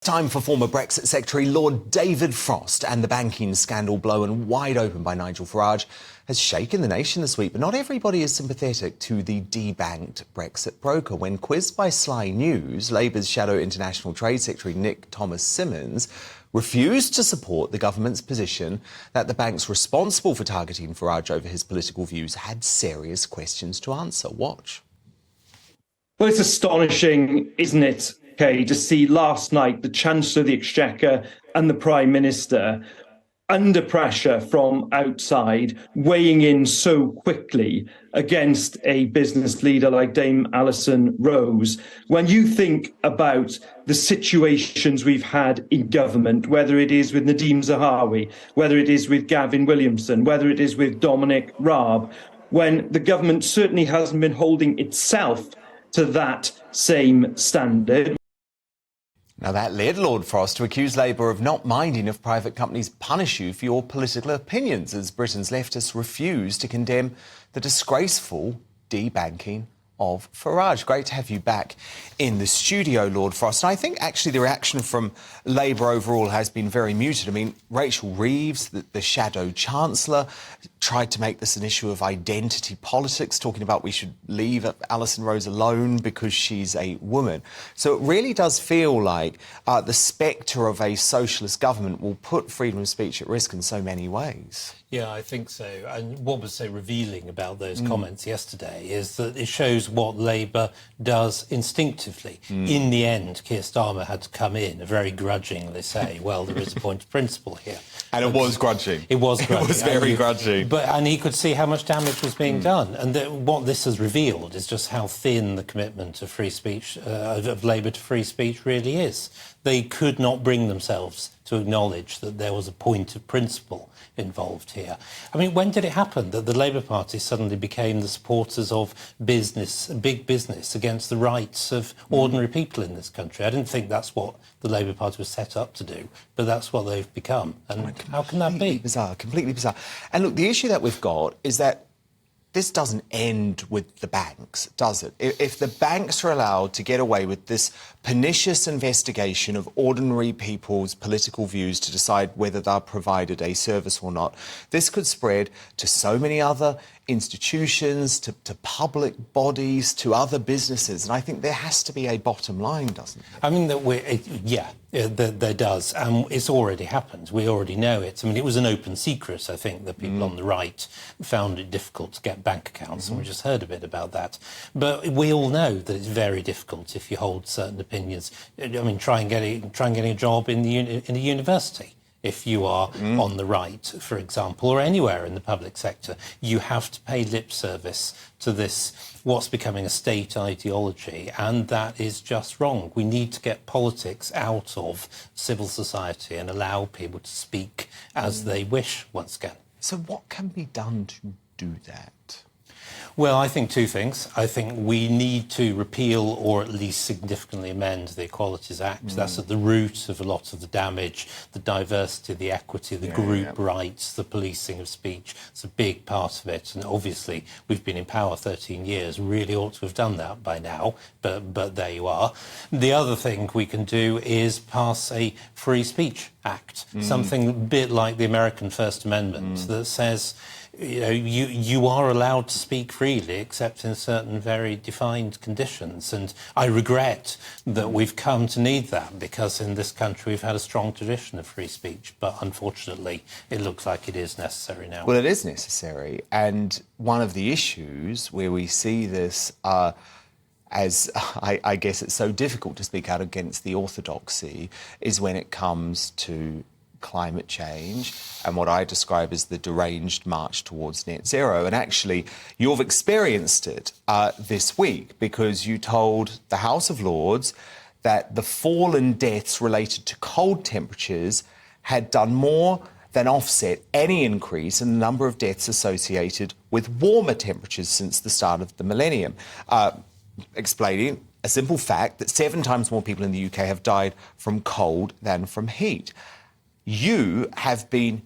Time for former Brexit Secretary Lord David Frost, and the banking scandal blown wide open by Nigel Farage has shaken the nation this week. But not everybody is sympathetic to the debanked Brexit broker. When quizzed by Sly News, Labour's Shadow International Trade Secretary Nick Thomas-Symonds refused to support the government's position that the banks responsible for targeting Farage over his political views had serious questions to answer. Watch. Well, it's astonishing, isn't it, Kay, to see last night the Chancellor of the Exchequer and the Prime Minister under pressure from outside, weighing in so quickly against a business leader like Dame Alison Rose. When you think about the situations we've had in government, whether it is with Nadeem Zahawi, whether it is with Gavin Williamson, whether it is with Dominic Raab, when the government certainly hasn't been holding itself to that same standard. Now, that led Lord Frost to accuse Labour of not minding if private companies punish you for your political opinions, as Britain's leftists refuse to condemn the disgraceful debanking of Farage. Great to have you back in the studio, Lord Frost. And I think actually the reaction from Labour overall has been very muted. I mean, Rachel Reeves, the Shadow Chancellor, tried to make this an issue of identity politics, talking about we should leave Alison Rose alone because she's a woman. So it really does feel like the spectre of a socialist government will put freedom of speech at risk in so many ways. Yeah, I think so. And what was so revealing about those comments yesterday is that it shows what Labour does instinctively. In the end, Keir Starmer had to come in, very grudgingly say, well, there is a point of principle here. And it was grudging. It was grudging. It was very grudging. And he could see how much damage was being done. And what this has revealed is just how thin the commitment of free speech, of Labour to free speech really is. They could not bring themselves to acknowledge that there was a point of principle involved here. I mean, when did it happen that the Labour Party suddenly became the supporters of business, big business, against the rights of ordinary people in this country? I didn't think that's what the Labour Party was set up to do, but that's what they've become. And how can that be? Bizarre, completely bizarre. And look, the issue that we've got is that this doesn't end with the banks, does it? If the banks are allowed to get away with this pernicious investigation of ordinary people's political views to decide whether they're provided a service or not, this could spread to so many other institutions, to public bodies, to other businesses. And I think there has to be a bottom line, doesn't there? I mean, there does. It's already happened. We already know it. I mean, it was an open secret, I think, that people on the right found it difficult to get bank accounts, and we just heard a bit about that. But we all know that it's very difficult if you hold certain opinions. I mean, try getting a job in a university. If you are on the right, for example, or anywhere in the public sector, you have to pay lip service to this, what's becoming a state ideology, and that is just wrong. We need to get politics out of civil society and allow people to speak as they wish once again. So what can be done to do that? Well, I think two things. I think we need to repeal or at least significantly amend the Equalities Act. That's at the root of a lot of the damage, the diversity, the equity, the group rights, the policing of speech. It's a big part of it. And obviously, we've been in power 13 years, really ought to have done that by now, but there you are. The other thing we can do is pass a Free Speech Act, something a bit like the American First Amendment that says, you know, you are allowed to speak freely, except in certain very defined conditions. And I regret that we've come to need that, because in this country we've had a strong tradition of free speech. But unfortunately, it looks like it is necessary now. Well, it is necessary. And one of the issues where we see this as I guess it's so difficult to speak out against the orthodoxy is when it comes to climate change and what I describe as the deranged march towards net zero. And actually, you've experienced it this week, because you told the House of Lords that the fall in deaths related to cold temperatures had done more than offset any increase in the number of deaths associated with warmer temperatures since the start of the millennium, explaining a simple fact that 7 times more people in the UK have died from cold than from heat. You have been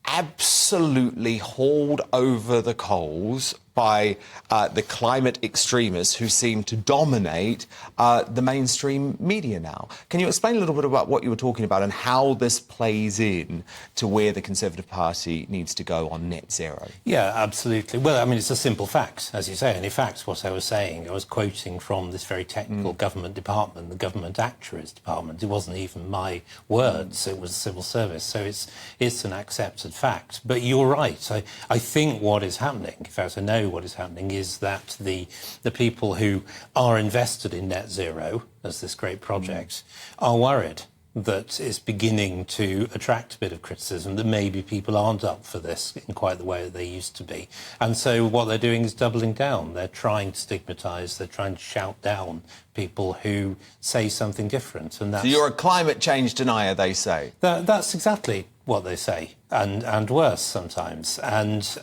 absolutely hauled over the coals by the climate extremists who seem to dominate the mainstream media now. Can you explain a little bit about what you were talking about and how this plays in to where the Conservative Party needs to go on net zero? Yeah, absolutely. Well, I mean, it's a simple fact, as you say. And in fact, what I was saying, I was quoting from this very technical government department, the Government Actuaries Department. It wasn't even my words, it was the civil service. So it's an accepted fact. But you're right. I think what is happening, in fact, I know what is happening, is that the people who are invested in net zero as this great project are worried that it's beginning to attract a bit of criticism, that maybe people aren't up for this in quite the way that they used to be. And so what they're doing is doubling down. They're trying to stigmatise, they're trying to shout down people who say something different. And that's, so you're a climate change denier, they say? That's exactly what they say, and worse sometimes. And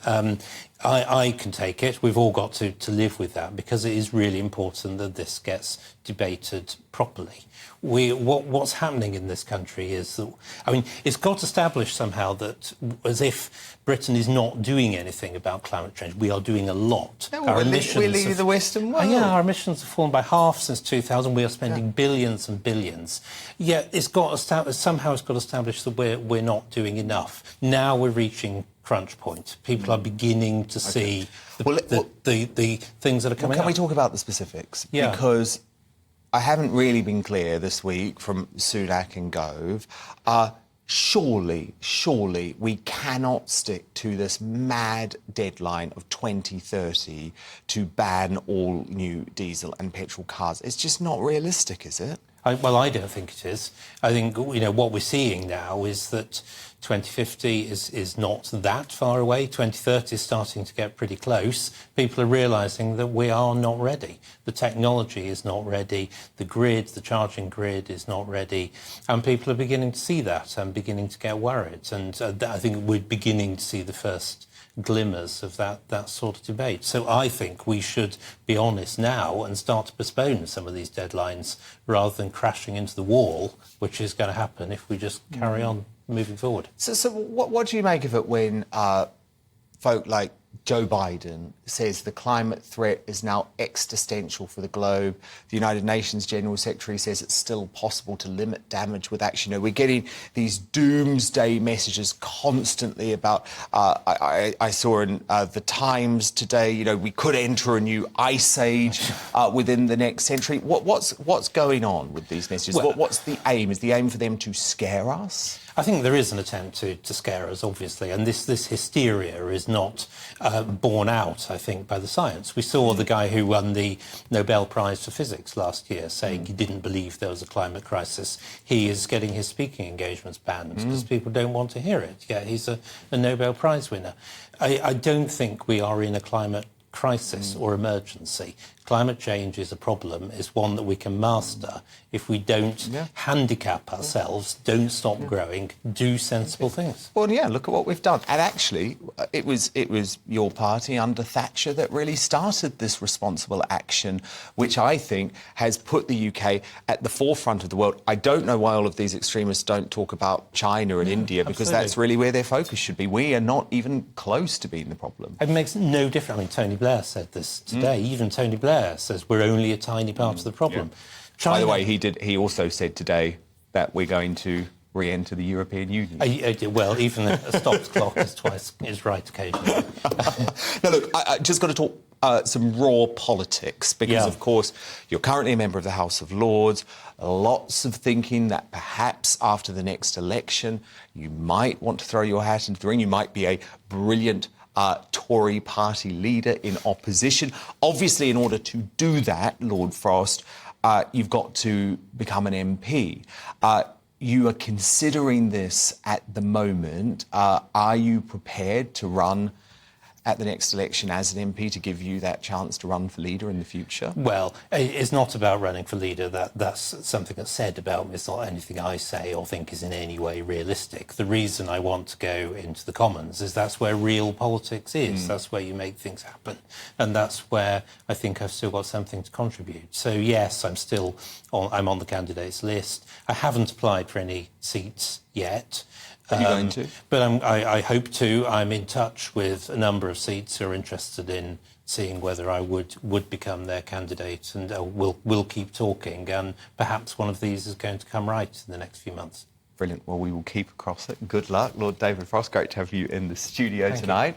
I can take it. We've all got to live with that, because it is really important that this gets debated properly. What's happening in this country is that, I mean, it's got established somehow that as if Britain is not doing anything about climate change. We are doing a lot. No, we're leading the Western world. Yeah, our emissions have fallen by half since 2000. We are spending billions and billions. Yet somehow it's got established that we're not doing enough. Now we're reaching crunch point. People are beginning to see the things that are coming up. Can we talk about the specifics? Yeah. Because I haven't really been clear this week from Sunak and Gove. Surely we cannot stick to this mad deadline of 2030 to ban all new diesel and petrol cars. It's just not realistic, is it? Well, I don't think it is. I think, what we're seeing now is that 2050 is not that far away. 2030 is starting to get pretty close. People are realising that we are not ready. The technology is not ready. The charging grid is not ready. And people are beginning to see that and beginning to get worried. And I think we're beginning to see the first glimmers of that sort of debate. So I think we should be honest now and start to postpone some of these deadlines rather than crashing into the wall, which is going to happen if we just carry on moving forward. So what do you make of it when folk like Joe Biden says the climate threat is now existential for the globe? The United Nations General Secretary says it's still possible to limit damage with action. We're getting these doomsday messages constantly about, I saw in the Times today, we could enter a new ice age within the next century. What's going on with these messages? Well, what's the aim? Is the aim for them to scare us? I think there is an attempt to scare us, obviously, and this hysteria is not borne out, I think, by the science. We saw the guy who won the Nobel Prize for Physics last year saying he didn't believe there was a climate crisis. He is getting his speaking engagements banned because people don't want to hear it. Yeah, he's a Nobel Prize winner. I don't think we are in a climate crisis or emergency. Climate change is a problem, is one that we can master if we don't handicap ourselves, don't stop growing, do sensible things. Well, yeah, look at what we've done. And actually, it was your party under Thatcher that really started this responsible action, which I think has put the UK at the forefront of the world. I don't know why all of these extremists don't talk about China and India, because absolutely. that's really where their focus should be. We are not even close to being the problem. It makes no difference. I mean, Tony Blair said this today. Even Tony Blair says we're only a tiny part of the problem. Yeah. China, by the way, he also said today that we're going to re-enter the European Union. Well, even a stopped clock is right occasionally. Now, look, I just got to talk some raw politics, because, of course, you're currently a member of the House of Lords. Lots of thinking that perhaps after the next election you might want to throw your hat into the ring. You might be a brilliant Tory party leader in opposition. Obviously, in order to do that, Lord Frost, you've got to become an MP. You are considering this at the moment. Are you prepared to run at the next election as an MP to give you that chance to run for leader in the future? Well, it's not about running for leader. That's something that's said about me. It's not anything I say or think is in any way realistic. The reason I want to go into the Commons is that's where real politics is. That's where you make things happen. And that's where I think I've still got something to contribute. So, yes, I'm on the candidates list. I haven't applied for any seats yet. Are you going to? But I hope to. I'm in touch with a number of seats who are interested in seeing whether I would become their candidate, and we'll keep talking, and perhaps one of these is going to come right in the next few months. Brilliant. Well, we will keep across it. Good luck. Lord David Frost, great to have you in the studio tonight.